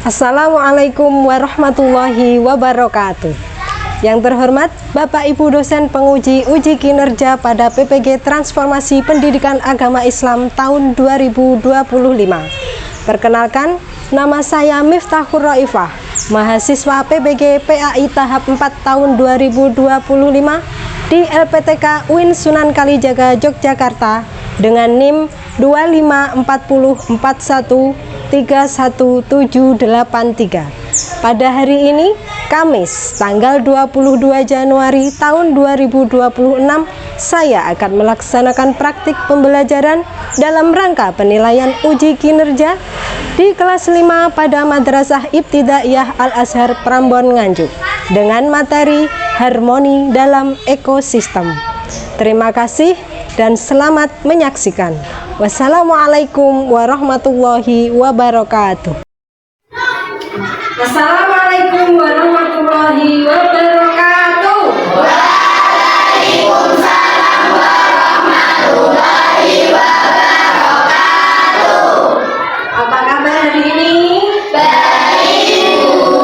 Assalamualaikum warahmatullahi wabarakatuh. Yang terhormat Bapak Ibu dosen penguji uji kinerja pada PPG Transformasi Pendidikan Agama Islam tahun 2025. Perkenalkan, nama saya Miftahur Raifah, mahasiswa PPG PAI tahap 4 tahun 2025 di LPTK UIN Sunan Kalijaga Yogyakarta dengan NIM 25414131783. Pada hari ini, Kamis, tanggal 22 Januari tahun 2026, saya akan melaksanakan praktik pembelajaran dalam rangka penilaian uji kinerja di kelas 5 pada Madrasah Ibtidaiyah Al-Azhar Prambon Nganjuk dengan materi harmoni dalam ekosistem. Terima kasih dan selamat menyaksikan. Wassalamualaikum warahmatullahi wabarakatuh. Assalamualaikum warahmatullahi wabarakatuh. Waalaikumsalam warahmatullahi wabarakatuh. Apa kabar hari ini? Baik, Bu.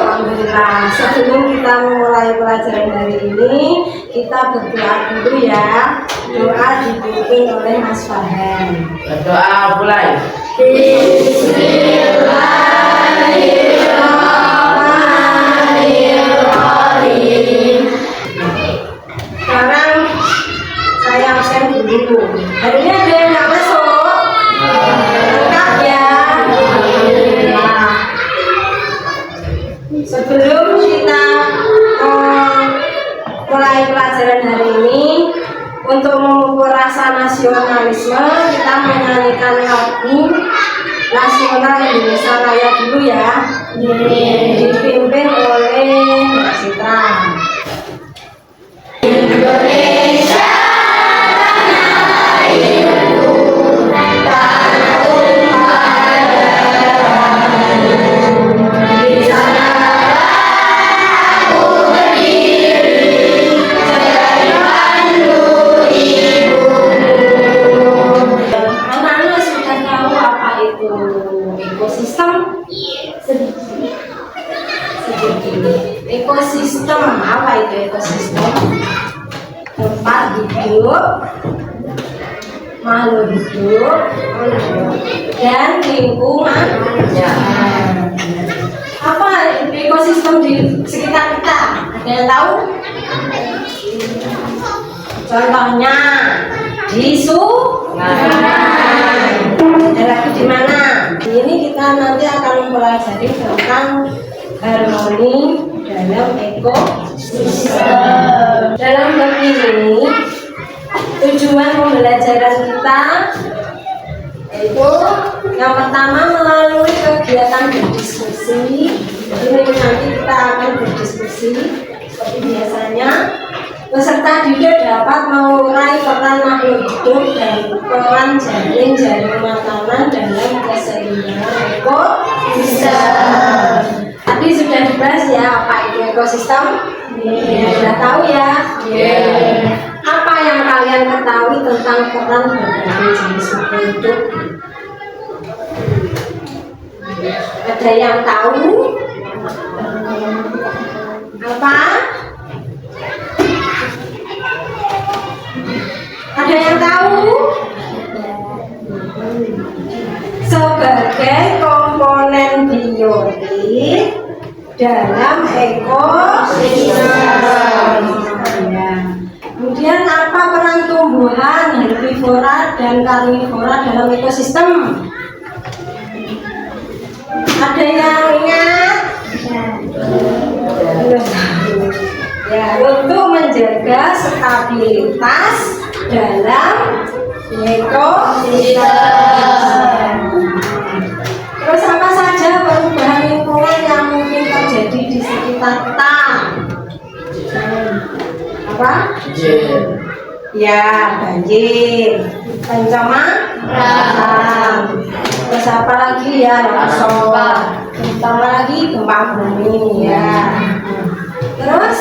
Alhamdulillah. Sebelum kita memulai pelajaran hari ini, kita berdoa dulu ya. Doa dipimpin oleh Mas Farhan. Berdoa mulai. Bismillahirrahmanirrahim. Sekarang saya absen dulu. Hari ini ada yang nggak masuk? Lengkap ya. Alhamdulillah. Sebelum kita mulai pelajaran hari ini, untuk memupuk rasa nasionalisme, kita menyanyikan lagu Nasional Indonesia Raya dulu ya, dipimpin oleh Mbak Citra. Indonesia tanah airku, tanah tumpah darahmu. Di sana aku berdiri, sebagai pandu ibumu. Anak-anak sudah tahu apa itu ekosistem? Sedikit. Ekosistem, apa itu ekosistem? Tempat hidup makhluk hidup dan lingkungan. Apa ekosistem di sekitar kita? Ada yang tahu? Contohnya di sungai. Ada lagi di mana? Ini kita nanti akan mempelajari tentang harmoni dalam ekosistem. Dalam bab ini, tujuan pembelajaran kita yaitu yang pertama melalui kegiatan berdiskusi. Ini nanti kita akan berdiskusi seperti biasanya. Peserta didik dapat mengurai peran makhluk hidup dan peran jaring makanan dalam keseimbangan ekosistem. Tadi sudah dibahas ya apa itu ekosistem? Sudah tahu ya? Apa yang kalian ketahui tentang peran berbagai jenis makhluk hidup? Ada yang tahu? Apa? Ada yang tahu? Sebagai komponen biotik dalam ekosistem. Ya. Kemudian apa peran tumbuhan, herbivora dan karnivora dalam ekosistem? Ada yang ingat? Ya, untuk menjaga stabilitas dalam ekosistem. Terus apa saja perubahan lingkungan yang mungkin terjadi di sekitar kita? Apa? Ya, banjir, pencemaran. Terus apa lagi ya? Longsor. Tambah lagi gempa bumi ya. Terus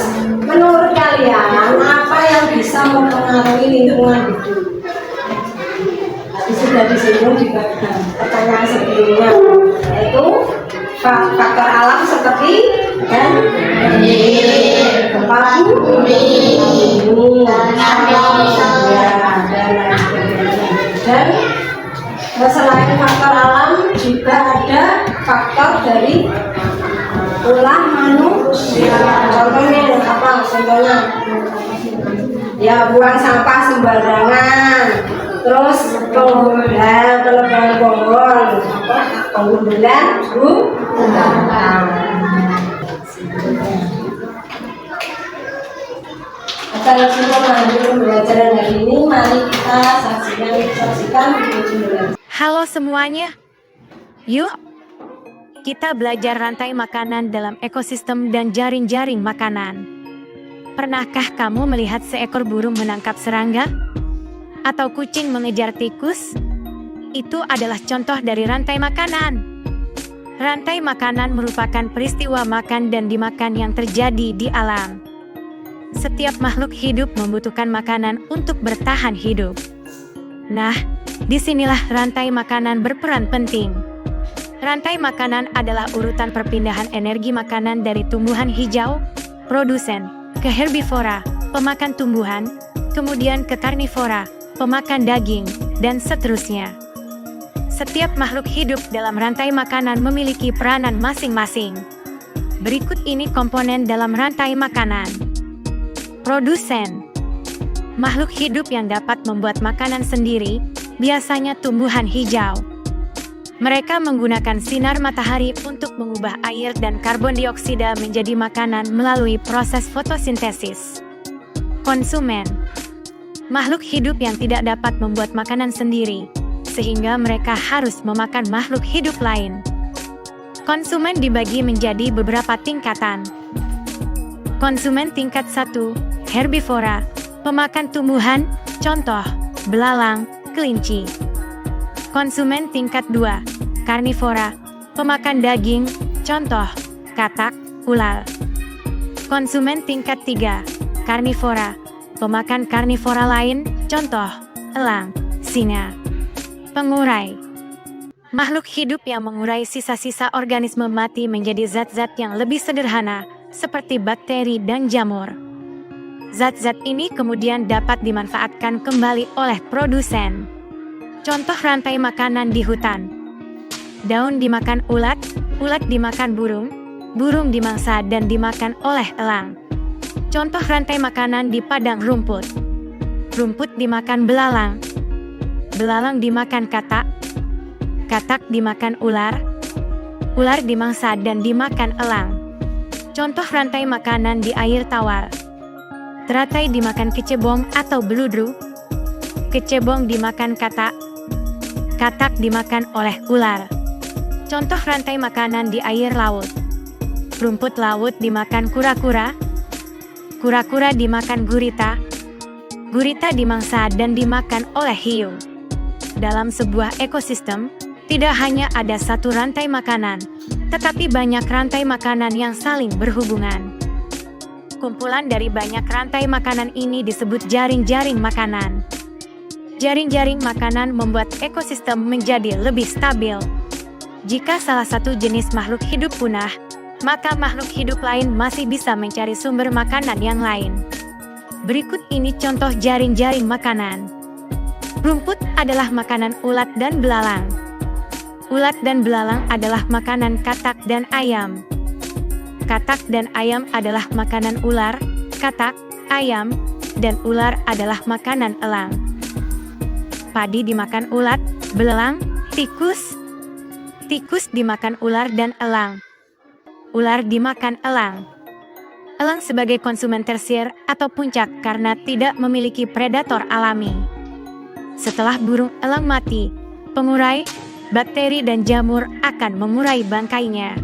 menurut kalian apa yang bisa mempengaruhi lingkungan hidup? Tadi sudah disinggung di pertanyaan sebelumnya, yaitu faktor alam seperti dan gempa bumi, dan selain faktor alam juga ada faktor dari ulah manusia. Contohnya apa? Contohnya ya buang sampah sembarangan, terus pelebaran bonggol, penggundulan Acara semua lanjut pembelajaran hari ini. Mari kita saksikan video. Halo semuanya, yuk kita belajar rantai makanan dalam ekosistem dan jaring-jaring makanan. Pernahkah kamu melihat seekor burung menangkap serangga? Atau kucing mengejar tikus? Itu adalah contoh dari rantai makanan. Rantai makanan merupakan peristiwa makan dan dimakan yang terjadi di alam. Setiap makhluk hidup membutuhkan makanan untuk bertahan hidup. Nah, disinilah rantai makanan berperan penting. Rantai makanan adalah urutan perpindahan energi makanan dari tumbuhan hijau, produsen, ke herbivora, pemakan tumbuhan, kemudian ke karnivora, pemakan daging, dan seterusnya. Setiap makhluk hidup dalam rantai makanan memiliki peranan masing-masing. Berikut ini komponen dalam rantai makanan. Produsen. Makhluk hidup yang dapat membuat makanan sendiri, biasanya tumbuhan hijau. Mereka menggunakan sinar matahari untuk mengubah air dan karbon dioksida menjadi makanan melalui proses fotosintesis. Konsumen. Makhluk hidup yang tidak dapat membuat makanan sendiri, sehingga mereka harus memakan makhluk hidup lain. Konsumen dibagi menjadi beberapa tingkatan. Konsumen tingkat 1, herbivora, pemakan tumbuhan, contoh, belalang, kelinci. Konsumen tingkat 2, karnivora, pemakan daging, contoh, katak, ular. Konsumen tingkat 3, karnivora, pemakan karnivora lain, contoh, elang, singa. Pengurai. Makhluk hidup yang mengurai sisa-sisa organisme mati menjadi zat-zat yang lebih sederhana, seperti bakteri dan jamur. Zat-zat ini kemudian dapat dimanfaatkan kembali oleh produsen. Contoh rantai makanan di hutan. Daun dimakan ulat, ulat dimakan burung, burung dimangsa dan dimakan oleh elang. Contoh rantai makanan di padang rumput. Rumput dimakan belalang, belalang dimakan katak, katak dimakan ular, ular dimangsa dan dimakan elang. Contoh rantai makanan di air tawar. Teratai dimakan kecebong atau beludru, kecebong dimakan katak, katak dimakan oleh ular. Contoh rantai makanan di air laut. Rumput laut dimakan kura-kura, kura-kura dimakan gurita, gurita dimangsa dan dimakan oleh hiu. Dalam sebuah ekosistem, tidak hanya ada satu rantai makanan, tetapi banyak rantai makanan yang saling berhubungan. Kumpulan dari banyak rantai makanan ini disebut jaring-jaring makanan. Jaring-jaring makanan membuat ekosistem menjadi lebih stabil. Jika salah satu jenis makhluk hidup punah, maka makhluk hidup lain masih bisa mencari sumber makanan yang lain. Berikut ini contoh jaring-jaring makanan. Rumput adalah makanan ulat dan belalang. Ulat dan belalang adalah makanan katak dan ayam. Katak dan ayam adalah makanan ular, katak, ayam, dan ular adalah makanan elang. Padi dimakan ulat, belalang, tikus. Tikus dimakan ular dan elang. Ular dimakan elang. Elang sebagai konsumen tersier atau puncak karena tidak memiliki predator alami. Setelah burung elang mati, pengurai, bakteri dan jamur akan mengurai bangkainya.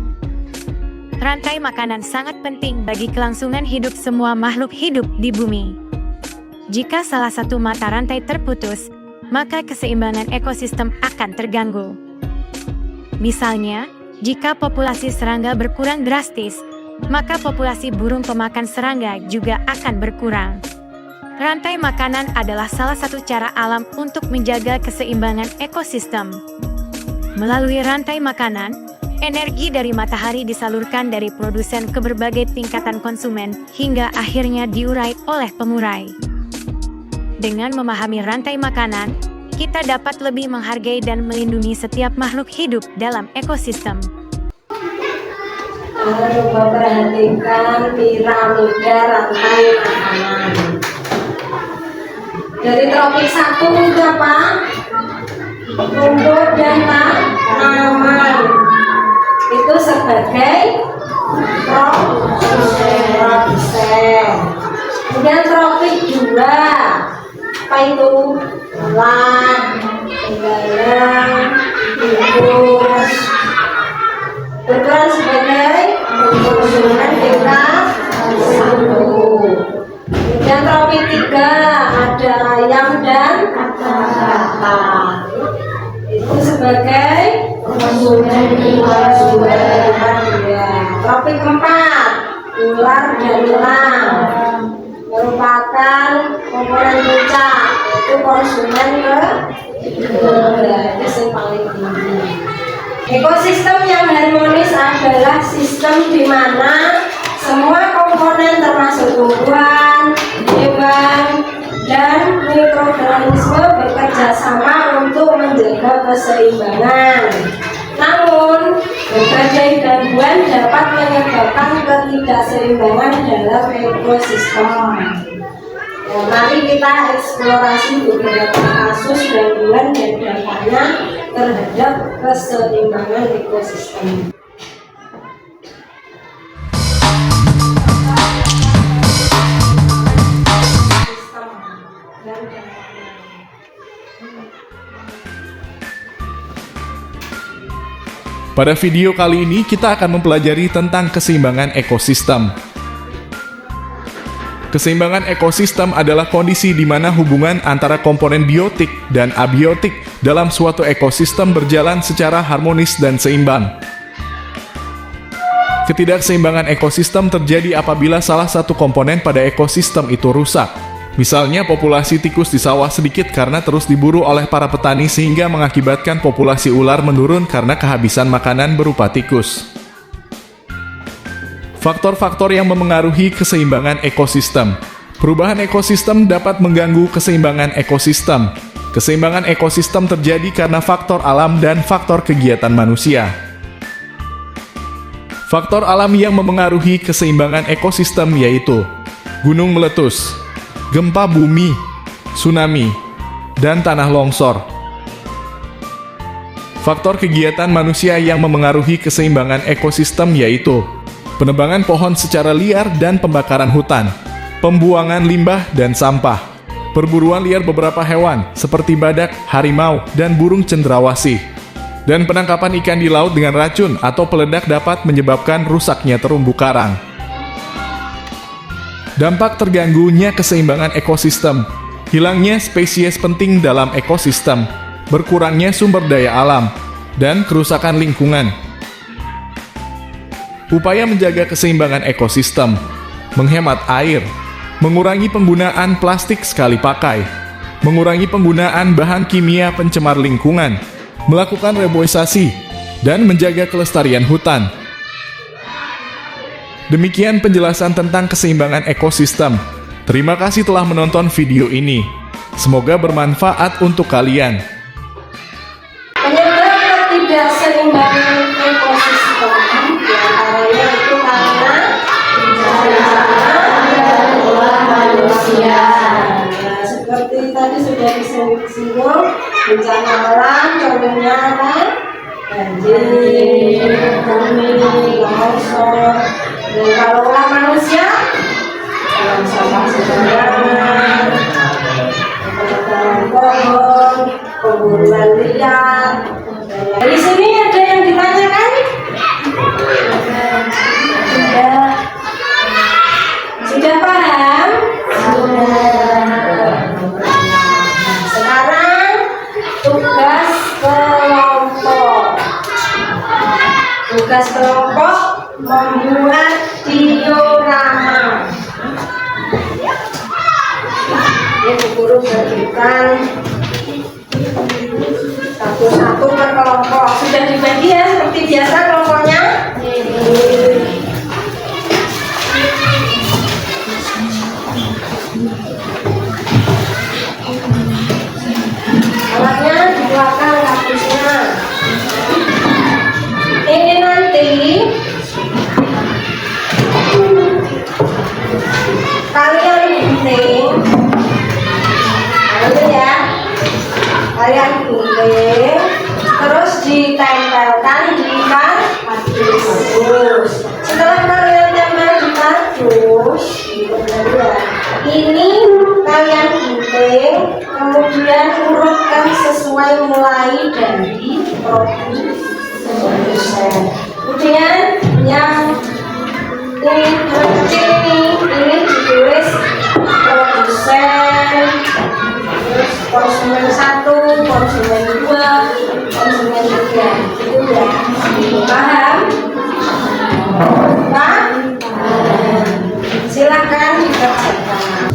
Rantai makanan sangat penting bagi kelangsungan hidup semua makhluk hidup di bumi. Jika salah satu mata rantai terputus, maka keseimbangan ekosistem akan terganggu. Misalnya, jika populasi serangga berkurang drastis, maka populasi burung pemakan serangga juga akan berkurang. Rantai makanan adalah salah satu cara alam untuk menjaga keseimbangan ekosistem. Melalui rantai makanan, Energi dari matahari disalurkan dari produsen ke berbagai tingkatan konsumen, hingga akhirnya diurai oleh pemurai. Dengan memahami rantai makanan, kita dapat lebih menghargai dan melindungi setiap makhluk hidup dalam ekosistem. Coba perhatikan piramida rantai makanan. Dari tropik 1 itu apa? Rumput dan tanaman. Itu sebagai produsen. Kemudian tropik 2, apa itu? Ulat, begalang, tikus. Berperan sebagai konsumen tingkat 1. Kemudian tropik 3 ada ayam dan bata. Itu sebagai konsumen tingkat 2. Ya. Tropik 4 ular dan elang merupakan komponen puncak, itu konsumen ketiga, itu yang paling tinggi. Ekosistem yang harmonis adalah sistem di mana semua komponen termasuk tumbuhan, hewan, dan mikroorganisme bekerja sama untuk menjaga keseimbangan. Namun, berbagai gangguan dapat menyebabkan ketidakseimbangan dalam ekosistem. Ya, mari kita eksplorasi beberapa kasus gangguan dan dampaknya terhadap keseimbangan ekosistem. Pada video kali ini kita akan mempelajari tentang keseimbangan ekosistem. Keseimbangan ekosistem adalah kondisi di mana hubungan antara komponen biotik dan abiotik dalam suatu ekosistem berjalan secara harmonis dan seimbang. Ketidakseimbangan ekosistem terjadi apabila salah satu komponen pada ekosistem itu rusak. Misalnya populasi tikus di sawah sedikit karena terus diburu oleh para petani sehingga mengakibatkan populasi ular menurun karena kehabisan makanan berupa tikus. Faktor-faktor yang memengaruhi keseimbangan ekosistem. Perubahan ekosistem dapat mengganggu keseimbangan ekosistem. Keseimbangan ekosistem terjadi karena faktor alam dan faktor kegiatan manusia. Faktor alam yang memengaruhi keseimbangan ekosistem yaitu gunung meletus, gempa bumi, tsunami, dan tanah longsor. Faktor kegiatan manusia yang memengaruhi keseimbangan ekosistem yaitu penebangan pohon secara liar dan pembakaran hutan, pembuangan limbah dan sampah, perburuan liar beberapa hewan seperti badak, harimau, dan burung cendrawasih, dan penangkapan ikan di laut dengan racun atau peledak dapat menyebabkan rusaknya terumbu karang. Dampak terganggunya keseimbangan ekosistem, hilangnya spesies penting dalam ekosistem, berkurangnya sumber daya alam, dan kerusakan lingkungan. Upaya menjaga keseimbangan ekosistem, menghemat air, mengurangi penggunaan plastik sekali pakai, mengurangi penggunaan bahan kimia pencemar lingkungan, melakukan reboisasi, dan menjaga kelestarian hutan. Demikian penjelasan tentang keseimbangan ekosistem. Terima kasih telah menonton video ini. Semoga bermanfaat untuk kalian. Penyebab ketidakseimbangan ekosistem diantaranya itu karena bencana manusia. Nah, seperti tadi sudah disinggung, bencana alam contohnya kan banjir, bumi, longsor. Dan kalau ulah manusia, dalam sampah sembarangan, pembakaran pohon, pemburuan liar. Di sini ada yang ditanyakan? Sudah paham? Sekarang tugas kelompok. Tugas kelompok membuat diorama. Ini guru berikan satu-satu per kelompok. Sudah dibagi ya seperti biasa kelompok kemudian urutkan sesuai mulai dari produsen. Kemudian yang ini kecil ini ditulis produsen, terus konsumen 1, konsumen 2, konsumen 3. Itu ya, paham? Pak? Silakan dikerjakan.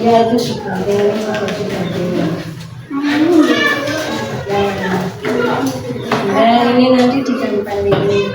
Ya itu sebenarnya nah ini nanti ditempelin.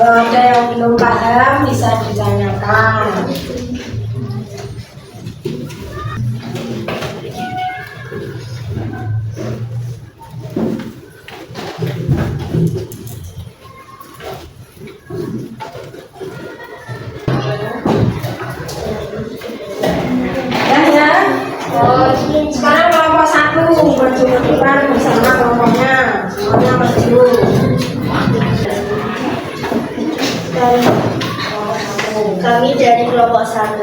Kalau ada yang belum paham bisa ditanyakan. Ya. Sekarang kelompok 1 berjumpa bersama kelompoknya. Semuanya maju. Kami dari kelompok 1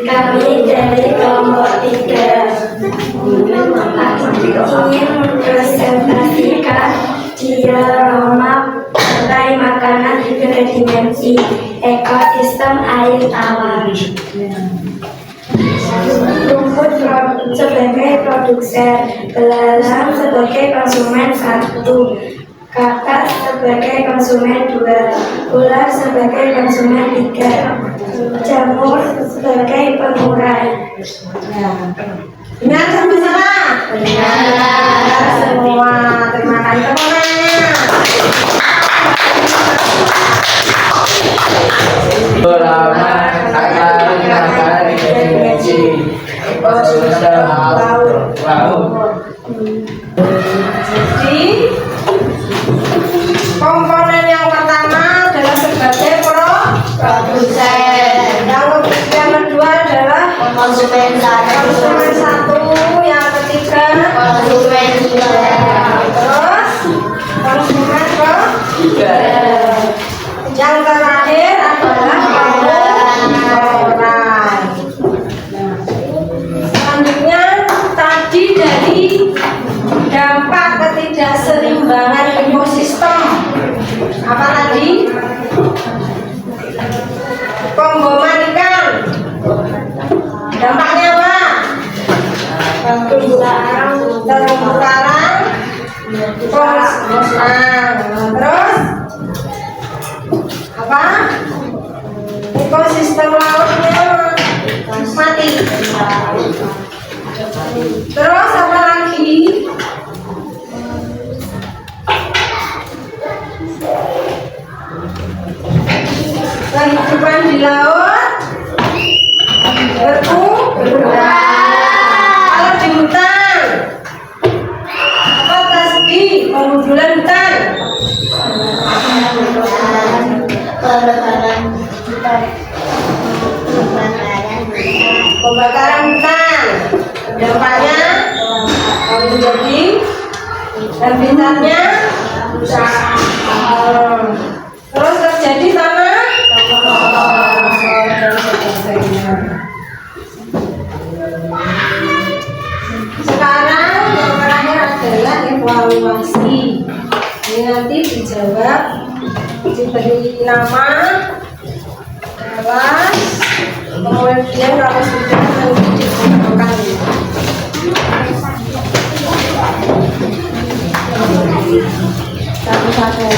Kami dari kelompok 3 ingin mempresentasikan diorama rantai makanan tiga dimensi ekosistem air tawar. Rumput sebagai produsen, belalang sebagai konsumen 1, katak sebagai konsumen 2, ular sebagai konsumen 3, jamur sebagai pengurai. Benar sampai sana? Benar semua. Terima kasih semuanya. Selama akan makanan dimensi ekosistem laut. Jadi komponen yang pertama adalah sebagai produsen. Yang kedua adalah Konsumen 1, konsumen 1, yang ketiga konsumen 2, terus konsumen Tiga. yang terakhir adalah pengurai. Selanjutnya tadi dari dampak ketidakseimbangan ekosistem apa tadi? Pemboman ikan. Dampaknya apa? Terumbu karang, terus apa? Ekosistem lautnya mati. Terus apa lagi? Kehidupan di laut berkurang. Kalau di hutan apa tadi? Penggundulan hutan. Pembakaran hutan. Dampaknya menjadi habitatnya terus terjadi tanah dan sebagainya. Sekarang yang terakhir adalah evaluasi. Ini nanti dijawab, diberi nama, kelas, kemudian kalau sudah nanti dikumpulkan. Satu-satu.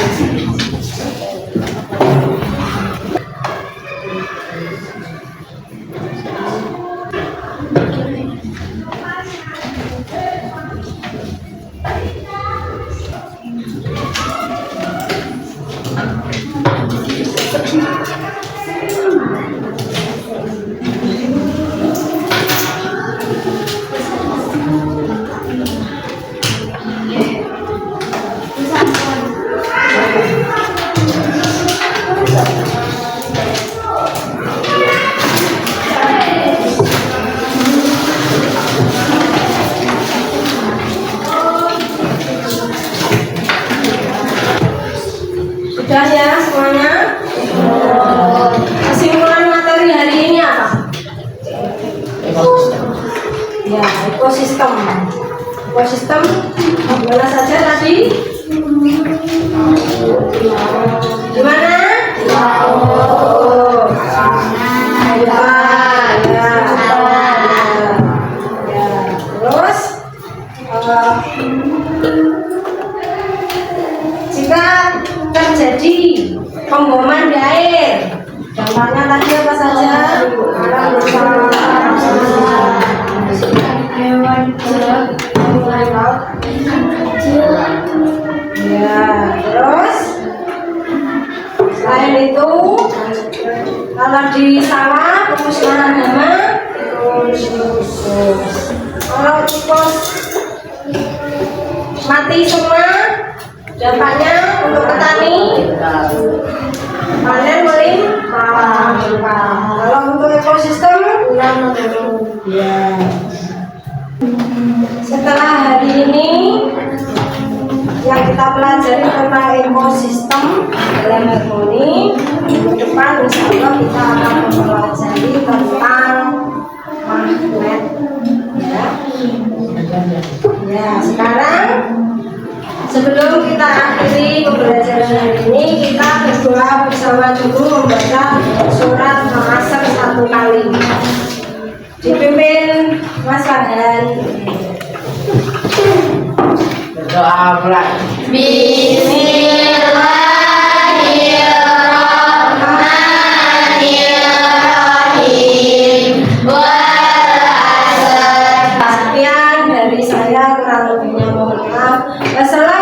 Sudah ya semuanya? Kesimpulan materi hari ini apa? Ya, ekosistem. Ekosistem gimana saja tadi? Gimana? Oh, ya. Terus jika terjadi pemboman di air, dampaknya tadi apa saja? Ya, terus selain itu, kalau di sawah pemusnahan hama, kalau tikus mati semua, dampaknya untuk petani panen melimpah. Kalau untuk ekosistem, ya. Setelah hari ini yang kita pelajari tentang ekosistem dalam harmoni, minggu depan insya Allah kita akan mempelajari tentang magnet. Ya, sekarang sebelum kita akhiri pembelajaran hari ini, kita berdoa bersama dulu membaca surat Al-Asr 1 kali. Dipimpin Mas Farhan. Berdoa pula. Bismillahirrahmanirrahim. Sekian dari saya, kurang lebihnya mohon maaf. Wassalamualaikum